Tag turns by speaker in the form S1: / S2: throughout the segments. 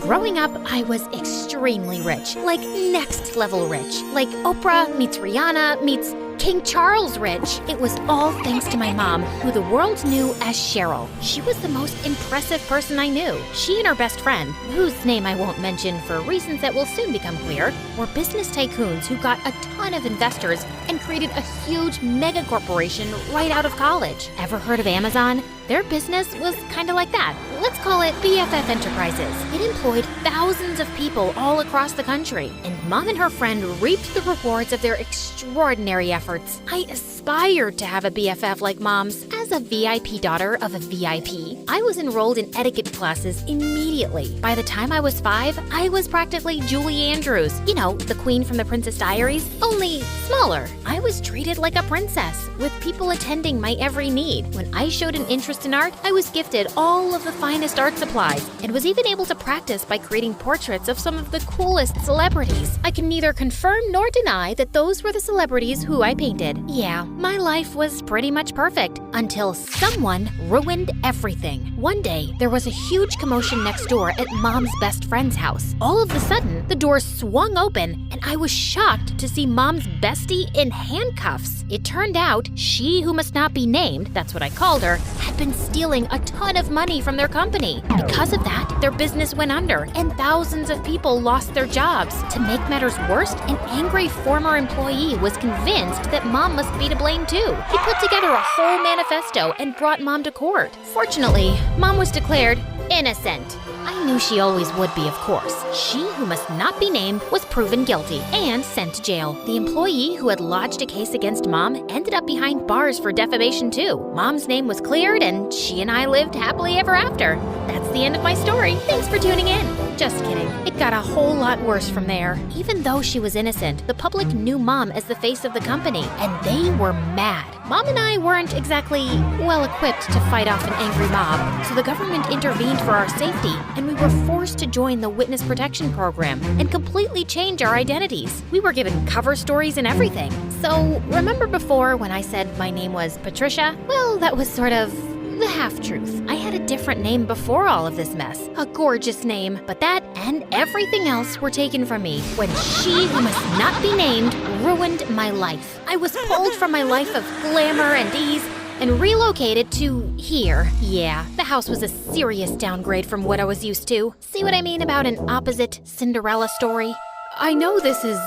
S1: Growing up, I was extremely rich, like next level rich, like Oprah meets Rihanna meets King Charles rich. It was all thanks to my mom, who the world knew as Cheryl. She was the most impressive person I knew. She and her best friend, whose name I won't mention for reasons that will soon become clear, were business tycoons who got a ton of investors and created a huge mega corporation right out of college. Ever heard of Amazon? Their business was kind of like that. Let's call it BFF Enterprises. It employed thousands of people all across the country, and Mom and her friend reaped the rewards of their extraordinary efforts. I aspired to have a BFF like Mom's. As a VIP daughter of a VIP, I was enrolled in etiquette classes immediately. By the time I was 5, I was practically Julie Andrews. You know, the queen from The Princess Diaries, only smaller. I was treated like a princess, with people attending my every need. When I showed an interest in art, I was gifted all of the finest art supplies, and was even able to practice by creating portraits of some of the coolest celebrities. I can neither confirm nor deny that those were the celebrities who I painted. Yeah, my life was pretty much perfect, until someone ruined everything. One day, there was a huge commotion next door at Mom's best friend's house. All of a sudden, the door swung open, and I was shocked to see Mom's bestie in handcuffs. It turned out she who must not be named, that's what I called her, had been stealing a ton of money from their company. Because of that, their business went under, and thousands of people lost their jobs. To make matters worse, an angry former employee was convinced that Mom must be to blame too. He put together a whole manifesto and brought Mom to court. Fortunately, Mom was declared innocent. I knew she always would be, of course. She who must not be named was proven guilty and sent to jail. The employee who had lodged a case against Mom ended up behind bars for defamation too. Mom's name was cleared, and she and I lived happily ever after. That's the end of my story. Thanks for tuning in. Just kidding. It got a whole lot worse from there. Even though she was innocent, the public knew Mom as the face of the company, and they were mad. Mom and I weren't exactly well-equipped to fight off an angry mob, so the government intervened for our safety, and we were forced to join the Witness Protection Program and completely change our identities. We were given cover stories and everything. So, remember before when I said my name was Patricia? Well, that was sort of the half-truth. I had a different name before all of this mess. A gorgeous name, but that and everything else were taken from me when she who must not be named ruined my life. I was pulled from my life of glamour and ease and relocated to here. Yeah, the house was a serious downgrade from what I was used to. See what I mean about an opposite Cinderella story? I know this is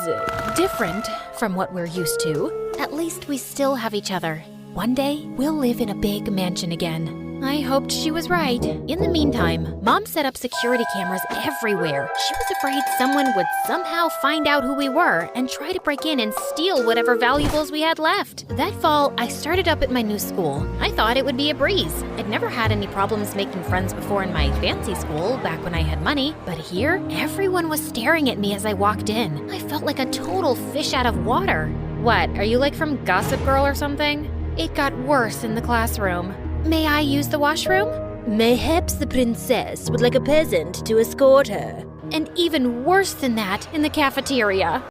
S1: different from what we're used to. At least we still have each other. One day, we'll live in a big mansion again. I hoped she was right. In the meantime, Mom set up security cameras everywhere. She was afraid someone would somehow find out who we were and try to break in and steal whatever valuables we had left. That fall, I started up at my new school. I thought it would be a breeze. I'd never had any problems making friends before in my fancy school, back when I had money. But here, everyone was staring at me as I walked in. I felt like a total fish out of water. What, are you like from Gossip Girl or something? It got worse in the classroom. May I use the washroom? Mayhaps the princess would like a peasant to escort her. And even worse than that in the cafeteria.